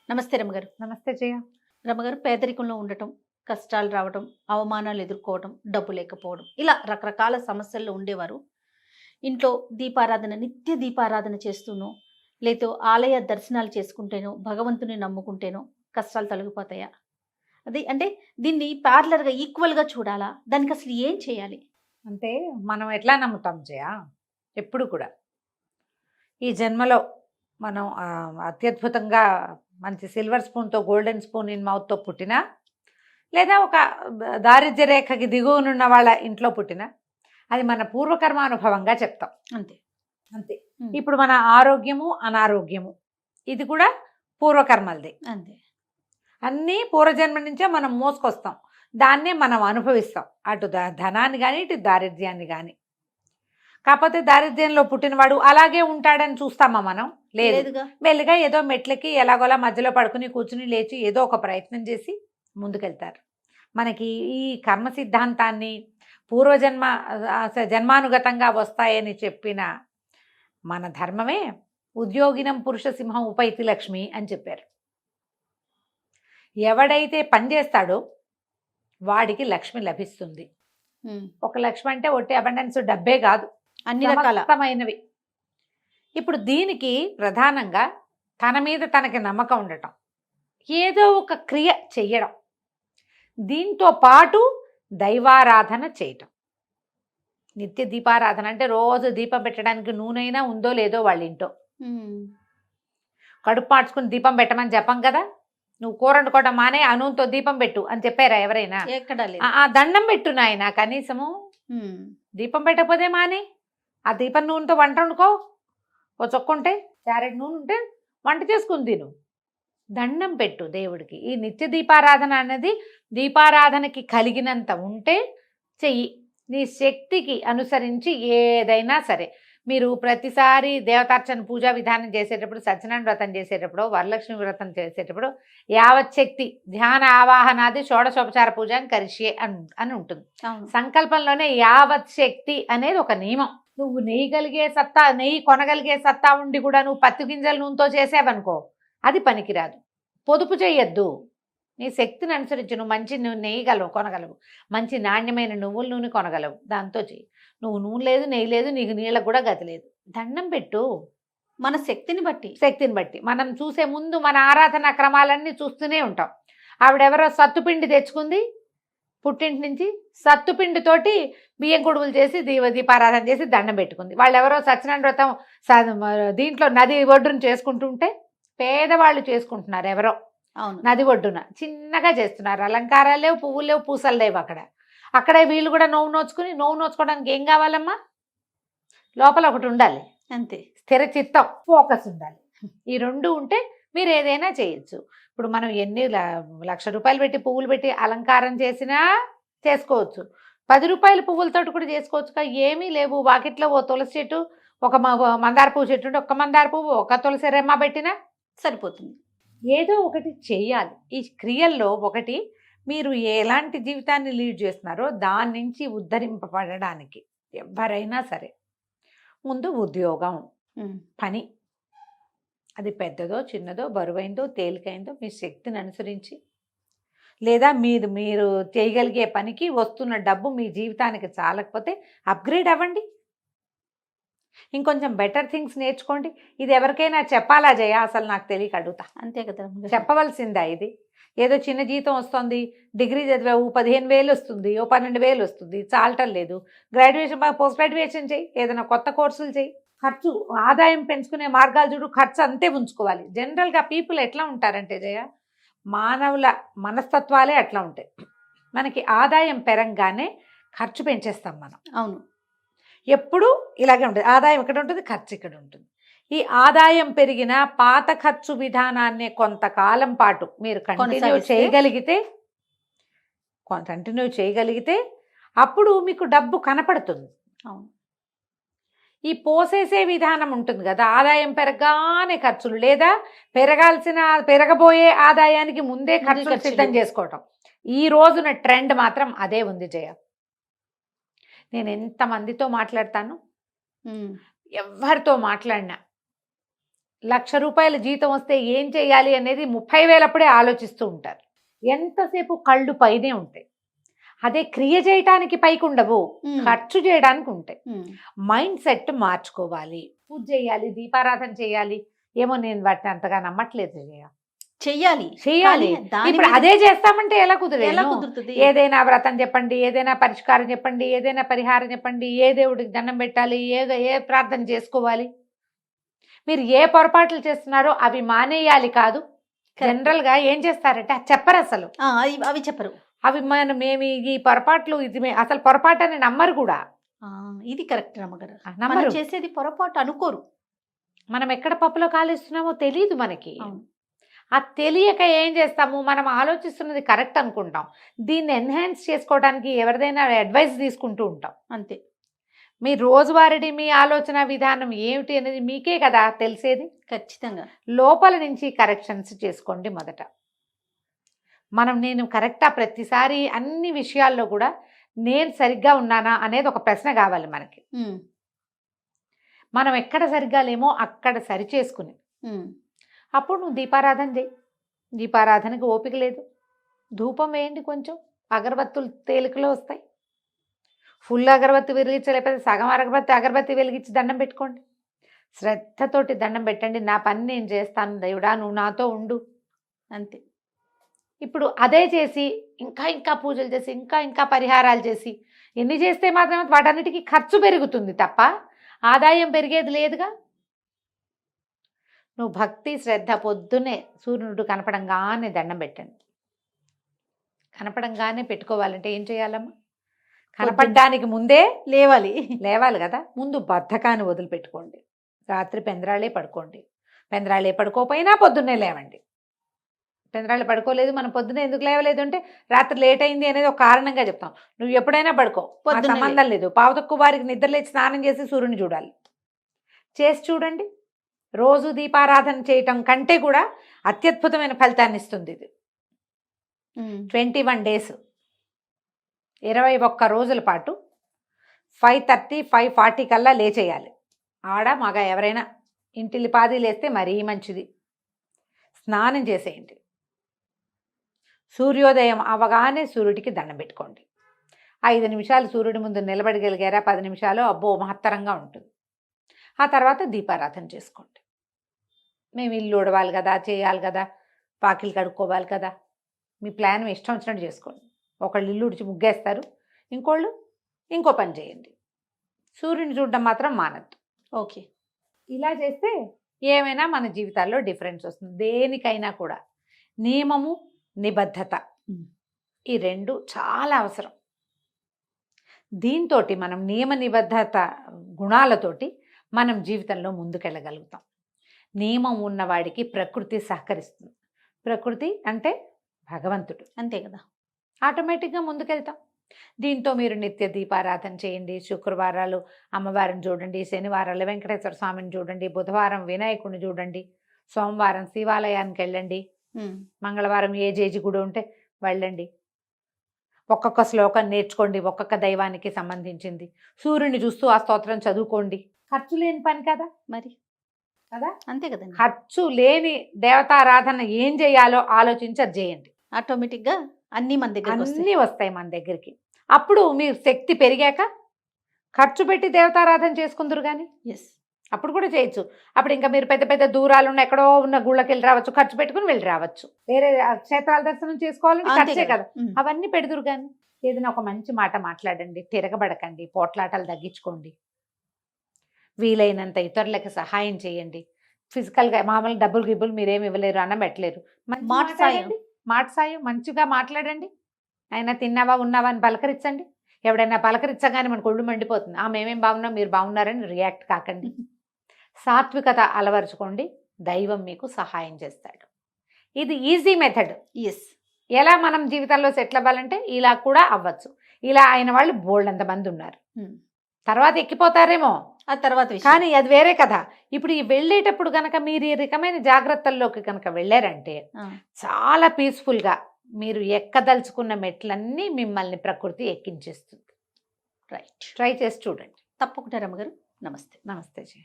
నమస్తే రమగారు. నమస్తే జయ. రమగారు, పేదరికంలో ఉండటం, కష్టాలు రావటం, అవమానాలు ఎదుర్కోవడం, డబ్బు లేకపోవడం, ఇలా రకరకాల సమస్యల్లో ఉండేవారు. ఇంట్లో దీపారాధన, నిత్య దీపారాధన చేస్తూనో, లేదో ఆలయ దర్శనాలు చేసుకుంటేనో, భగవంతుని నమ్ముకుంటేనో కష్టాలు తొలగిపోతాయా? అది అంటే దీన్ని ప్యారలర్‌గా, ఈక్వల్‌గా చూడాలా? దానికి అసలు ఏం చేయాలి? అంటే మనం ఎట్లా నమ్ముతాం జయ, ఎప్పుడు కూడా ఈ జన్మలో మనం అత్యద్భుతంగా మంచి సిల్వర్ స్పూన్తో, గోల్డెన్ స్పూన్ ఇన్ మౌత్తో పుట్టినా, లేదా ఒక దారిద్ర్య రేఖకి దిగువనున్న వాళ్ళ ఇంట్లో పుట్టినా, అది మన పూర్వకర్మానుభవంగా చెప్తాం. అంతే. అంతే. ఇప్పుడు మన ఆరోగ్యము, అనారోగ్యము ఇది కూడా పూర్వకర్మలది. అంతే. అన్నీ పూర్వజన్మ నుంచే మనం మోసుకొస్తాం. దాన్నే మనం అనుభవిస్తాం, అటు ధనాన్ని కానీ, ఇటు దారిద్ర్యాన్ని కానీ. కాకపోతే దారిద్ర్యంలో పుట్టినవాడు అలాగే ఉంటాడని చూస్తామా మనం? లేదుగా. మెల్లిగా ఏదో మెట్లకి ఎలాగోలా మధ్యలో పడుకుని కూర్చుని లేచి ఏదో ఒక ప్రయత్నం చేసి ముందుకెళ్తారు. మనకి ఈ కర్మ సిద్ధాంతాన్ని పూర్వజన్మ జన్మానుగతంగా వస్తాయని చెప్పిన మన ధర్మమే ఉద్యోగినం పురుష సింహం ఉపైతి లక్ష్మి అని చెప్పారు. ఎవడైతే పనిచేస్తాడో వాడికి లక్ష్మి లభిస్తుంది. ఒక లక్ష్మి అంటే ఒట్టి అబండెన్స్ డబ్బే కాదు, అన్ని రకాలమైనవి. ఇప్పుడు దీనికి ప్రధానంగా తన మీద తనకి నమ్మకం ఉండటం, ఏదో ఒక క్రియ చెయ్యడం, దీంతో పాటు దైవారాధన చేయటం. నిత్య దీపారాధన అంటే రోజు దీపం పెట్టడానికి నూనెైనా ఉందో లేదో వాళ్ళ ఇంట్లో. కడుపు మార్చుకుని దీపం పెట్టమని చెప్పం కదా. నువ్వు కూర వండుకోవడం మానే ఆ నూనెతో దీపం పెట్టు అని చెప్పారా ఎవరైనా? ఆ దండం పెట్టు నాయన, కనీసము దీపం పెట్టకపోతే మానే ఆ దీపం నూనెతో వంట వండుకో. ఓ చొక్కుంటే చారెడ్ నూనె ఉంటే వంట చేసుకుని తిను, దండం పెట్టు దేవుడికి. ఈ నిత్య దీపారాధన అనేది దీపారాధనకి కలిగినంత ఉంటే చెయ్యి. నీ శక్తికి అనుసరించి ఏదైనా సరే. మీరు ప్రతిసారి దేవతార్చన పూజా విధానం చేసేటప్పుడు, సత్యనారాయణ వ్రతం చేసేటప్పుడు, వరలక్ష్మి వ్రతం చేసేటప్పుడు యావత్ శక్తి ధ్యాన ఆవాహనాది షోడశోపచార పూజ కరిష్యే అని ఉంటుంది. సంకల్పంలోనే యావత్ శక్తి అనేది ఒక నియమం. నువ్వు నెయ్యి కొనగలిగే సత్తా ఉండి కూడా నువ్వు పత్తి గింజల నూనెతో చేసావనుకో, అది పనికిరాదు. పొదుపు చేయొద్దు. నీ శక్తిని అనుసరించి నువ్వు మంచి నెయ్యి కొనగలవు, మంచి నాణ్యమైన నువ్వుల నూనె కొనగలవు, దాంతో చెయ్యి. నువ్వు నూనె లేదు, నెయ్యి లేదు, నీకు నీళ్ళకు కూడా గతి లేదు, దండం పెట్టు. మన శక్తిని బట్టి మనం చూసే ముందు మన ఆరాధనా క్రమాలన్నీ చూస్తూనే ఉంటాం. ఆవిడెవరో సత్తుపిండి తెచ్చుకుంది పుట్టింటి నుంచి, సత్తుపిండితోటి బియ్యం కొడుగులు చేసి దీపారాధన చేసి దండం పెట్టుకుంది. వాళ్ళు ఎవరో సత్యనారాయణ వ్రతం దీంట్లో నది ఒడ్డును చేసుకుంటుంటే, పేదవాళ్ళు చేసుకుంటున్నారు ఎవరో నది ఒడ్డున చిన్నగా చేస్తున్నారు. అలంకారాలు లేవు, పువ్వులు లేవు, పూసలు లేవు. అక్కడే వీళ్ళు కూడా నోవు నోచుకోవడానికి ఏం కావాలమ్మా? లోపల ఒకటి ఉండాలి, అంతే. స్థిర చిత్తం, ఫోకస్ ఉండాలి. ఈ రెండు ఉంటే మీరు ఏదైనా చేయొచ్చు. ఇప్పుడు మనం ఎన్ని లక్ష రూపాయలు పెట్టి పువ్వులు పెట్టి అలంకారం చేసినా చేసుకోవచ్చు. 10 రూపాయల పువ్వులతోటి కూడా చేసుకోవచ్చు. ఏమీ లేవు, వాకిట్లో ఓ తులసి చెట్టు, ఒక మందార పువ్వు చెట్టు ఉంటే ఒక్క మందార పువ్వు, ఒక తులసి రెమ్మ పెట్టినా సరిపోతుంది. ఏదో ఒకటి చెయ్యాలి. ఈ క్రియల్లో ఒకటి మీరు ఎలాంటి జీవితాన్ని లీడ్ చేస్తున్నారో దాని నుంచి ఉద్ధరింపబడడానికి ఎవరైనా సరే ముందు ఉద్యోగం, పని, అది పెద్దదో చిన్నదో బరువైందో తేలికైందో మీ శక్తిని అనుసరించి, లేదా మీరు చేయగలిగే పనికి వస్తున్న డబ్బు మీ జీవితానికి చాలకపోతే అప్గ్రేడ్ అవ్వండి, ఇంకొంచెం బెటర్ థింగ్స్ నేర్చుకోండి. ఇది ఎవరికైనా చెప్పాలా జయ? అసలు నాకు తెలియక అడుగుతా. అంతే కదా, చెప్పవలసిందా? ఇది ఏదో చిన్న జీతం వస్తుంది, డిగ్రీ చదివావు 15,000 వస్తుంది, 12,000 వస్తుంది, చాలటం లేదు. గ్రాడ్యుయేషన్ పోస్ట్ గ్రాడ్యుయేషన్ చేయి, ఏదైనా కొత్త కోర్సులు చేయి. ఖర్చు ఆదాయం పెంచుకునే మార్గాలు చూడు, ఖర్చు అంతే ఉంచుకోవాలి. జనరల్గా పీపుల్ ఎట్లా ఉంటారంటే జయ, మానవుల మనస్తత్వాలే అట్లా ఉంటాయి. మనకి ఆదాయం పెరంగానే ఖర్చు పెంచేస్తాం మనం. అవును, ఎప్పుడు ఇలాగే ఉంటుంది. ఆదాయం ఇక్కడ ఉంటుంది, ఖర్చు ఇక్కడ ఉంటుంది. ఈ ఆదాయం పెరిగిన పాత ఖర్చు విధానాన్ని కొంతకాలం పాటు మీరు కంటిన్యూ చేయగలిగితే అప్పుడు మీకు డబ్బు కనపడుతుంది. అవును. ఈ పోసేసే విధానం ఉంటుంది కదా, ఆదాయం పెరగానే ఖర్చులు, లేదా పెరగబోయే ఆదాయానికి ముందే ఖర్చులు సిద్ధం చేసుకోవటం. ఈ రోజున ట్రెండ్ మాత్రం అదే ఉంది జయ. నేను ఎంతమందితో మాట్లాడతాను, ఎవరితో మాట్లాడినా రూపాయల జీతం వస్తే ఏం చేయాలి అనేది 30,000 అప్పుడే ఆలోచిస్తూ ఉంటారు. ఎంతసేపు కళ్ళు పైనే ఉంటాయి. అదే క్రియ చేయటానికి పైకి ఉండవు, ఖర్చు చేయడానికి ఉంటాయి. మైండ్ సెట్ మార్చుకోవాలి. పూజ చేయాలి, దీపారాధన చేయాలి, ఏమో నేను వాటిని అంతగా నమ్మట్లేదు. చెయ్యాలి. ఇప్పుడు అదే చేస్తామంటే ఎలా ఎలా కుదిరేది? కుదురుతుంది? ఏదైనా వ్రతం చెప్పండి, ఏదైనా పరిష్కారం చెప్పండి, ఏదైనా పరిహారం చెప్పండి, ఏ దేవుడికి దండం పెట్టాలి, ఏ ప్రార్థన చేసుకోవాలి. మీరు ఏ పొరపాట్లు చేస్తున్నారో అవి మానేయాలి కాదు. జనరల్ గా ఏం చేస్తారంటే చెప్పరు అసలు. అవి చెప్పరు. అవి మేము ఈ పొరపాట్లు ఇది అసలు పొరపాటు అని నమ్మరు కూడా. ఇది కరెక్ట్ రమ్మగారు. నమ్మరు. చేసేది పొరపాటు అనుకోరు. మనం ఎక్కడ పప్పులో కాలేస్తున్నామో తెలియదు మనకి. ఆ తెలియక ఏం చేస్తాము, మనం ఆలోచిస్తున్నది కరెక్ట్ అనుకుంటాం. దీన్ని ఎన్హాన్స్ చేసుకోవడానికి ఎవరిదైనా అడ్వైస్ తీసుకుంటూ ఉంటాం అంతే. మీ రోజువారీ మీ ఆలోచన విధానం ఏమిటి అనేది మీకే కదా తెలిసేది. ఖచ్చితంగా లోపల నుంచి కరెక్షన్స్ చేసుకోండి మొదట. నేను కరెక్టా, ప్రతిసారి అన్ని విషయాల్లో కూడా నేను సరిగ్గా ఉన్నానా అనేది ఒక ప్రశ్న కావాలి మనకి. మనం ఎక్కడ సరిగ్గా లేమో అక్కడ సరి చేసుకుని అప్పుడు నువ్వు దీపారాధన చేయి. దీపారాధనకి ఓపిక లేదు, ధూపం వేయండి, కొంచెం అగరబత్తులు తేలికలో వస్తాయి. ఫుల్ అగరబత్తి వెలిగించలేకపోతే సగం అగరబత్తి వెలిగించి దండం పెట్టుకోండి. శ్రద్ధతోటి దండం పెట్టండి. నా పని నేను చేస్తాను దేవుడా, నువ్వు నాతో ఉండు అంతే. ఇప్పుడు అదే చేసి ఇంకా పూజలు చేసి ఇంకా పరిహారాలు చేసి ఎన్ని చేస్తే మాత్రమే వాటన్నిటికీ ఖర్చు పెరుగుతుంది తప్ప ఆదాయం పెరిగేది లేదుగా. నువ్వు భక్తి శ్రద్ధ పొద్దున్నే సూర్యుడు కనపడంగానే దండం పెట్టండి. కనపడంగానే పెట్టుకోవాలంటే ఏం చేయాలమ్మా? కనపడడానికి ముందే లేవాలి కదా. ముందు బద్ధకాన్ని వదిలిపెట్టుకోండి. రాత్రి పెందరాళే పడుకోండి. పెందరాళే పడుకోపోయినా పొద్దున్నే లేవండి. పెందరాళ్ళు పడుకోలేదు, మనం పొద్దున్నే ఎందుకు లేవలేదు అంటే రాత్రి లేట్ అయింది అనేది ఒక కారణంగా చెప్తాం. నువ్వు ఎప్పుడైనా పడుకో, సంబంధం లేదు. పావుతక్కువ వారికి నిద్ర లేచి స్నానం చేసి సూర్యుని చూడాలి. చేసి చూడండి. రోజు దీపారాధన చేయటం కంటే కూడా అత్యద్భుతమైన ఫలితాన్ని ఇస్తుంది ఇది. 21 days 21 రోజుల పాటు 5:30 5:40 కల్లా లేచేయాలి. ఆడ మగ ఎవరైనా ఇంటిల్లి పాది లేస్తే మరీ మంచిది. స్నానం చేసేయండి. సూర్యోదయం అవగానే సూర్యుడికి దండం పెట్టుకోండి. 5 నిమిషాలు సూర్యుడి ముందు నిలబడగలిగారా, 10 నిమిషాలు అబ్బో మహత్తరంగా ఉంటుంది. ఆ తర్వాత దీపారాధన చేసుకోండి. మేము ఇల్లు ఉడవాలి కదా, చేయాలి కదా, పాకిలు కడుక్కోవాలి కదా, మీ ప్లాన్ మీ ఇష్టం వచ్చినట్టు చేసుకోండి. ఒకళ్ళు ఇల్లు ఉడిచి ముగ్గేస్తారు, ఇంకోళ్ళు ఇంకో పని చేయండి. సూర్యుని చూడడం మాత్రం మానద్దు. ఓకే. ఇలా చేస్తే ఏమైనా మన జీవితాల్లో డిఫరెన్స్ వస్తుంది. దేనికైనా కూడా నియమము నిబద్ధత ఈ రెండు చాలా అవసరం. దీంతో మనం నియమ నిబద్ధత గుణాలతోటి మనం జీవితంలో ముందుకెళ్ళగలుగుతాం. నియమం ఉన్నవాడికి ప్రకృతి సహకరిస్తుంది. ప్రకృతి అంటే భగవంతుడు, అంతే కదా. ఆటోమేటిక్గా ముందుకెళ్తాం. దీంతో మీరు నిత్య దీపారాధన చేయండి. శుక్రవారాలు అమ్మవారిని చూడండి, శనివారాలు వెంకటేశ్వర స్వామిని చూడండి, బుధవారం వినాయకుడిని చూడండి, సోమవారం శివాలయానికి వెళ్ళండి, మంగళవారం ఏ జేజి గుడి ఉంటే వెళ్ళండి. ఒక్కొక్క శ్లోకం నేర్చుకోండి, ఒక్కొక్క దైవానికి సంబంధించింది. సూర్యుని చూస్తూ ఆ స్తోత్రం చదువుకోండి. ఖర్చు లేని పని కదా మరి, కదా, అంతే కదా. ఖర్చు లేని దేవతారాధన ఏం చేయాలో ఆలోచించి అది చేయండి. ఆటోమేటిక్గా అన్నీ మన దగ్గర అన్నీ వస్తాయి మన దగ్గరికి. అప్పుడు మీరు శక్తి పెరిగాక ఖర్చు పెట్టి దేవతారాధన చేసుకుందరు కానీ అప్పుడు కూడా చేయొచ్చు. అప్పుడు ఇంకా మీరు పెద్ద పెద్ద దూరాలు ఉన్న ఎక్కడో ఉన్న గుళ్ళకి వెళ్ళి రావచ్చు, ఖర్చు పెట్టుకుని వెళ్ళి రావచ్చు. వేరే క్షేత్రాల దర్శనం చేసుకోవాలంటే ఖర్చే కదా, అవన్నీ పెడుదురు. కానీ ఏదైనా ఒక మంచి మాట మాట్లాడండి, తిరగబడకండి, పోట్లాటలు తగ్గించుకోండి. వీలైనంత ఇతరులకు సహాయం చేయండి. ఫిజికల్గా మామూలు డబ్బులు గిబ్బులు మీరేమి ఇవ్వలేరు, అన్నం పెట్టలేరు, మాట సాయం మంచిగా మాట్లాడండి. అయినా తిన్నావా ఉన్నావా అని పలకరించండి. ఎవడైనా పలకరించగానే మనకు ఒళ్ళు మండిపోతుంది. మేమేం బాగున్నాం మీరు బాగున్నారని రియాక్ట్ కాకండి. సాత్వికత అలవరుచుకోండి, దైవం మీకు సహాయం చేస్తాడు. ఇది ఈజీ మెథడ్. ఎలా మనం జీవితంలో సెటిల్ అవ్వాలంటే ఇలా కూడా అవ్వచ్చు. ఇలా అయిన వాళ్ళు బోల్డ్ మంది ఉన్నారు. తర్వాత ఎక్కిపోతారేమో ఆ తర్వాత, కానీ అది వేరే కథ. ఇప్పుడు ఈ వెళ్ళేటప్పుడు కనుక మీరు ఈ రకమైన జాగ్రత్తల్లోకి కనుక వెళ్ళారంటే చాలా పీస్ఫుల్గా మీరు ఎక్కదలుచుకున్న మెట్లన్నీ మిమ్మల్ని ప్రకృతి ఎక్కించేస్తుంది. రైట్, ట్రై చేసి చూడండి. తప్పకుండా రమ్మగారు. నమస్తే. నమస్తే జీ.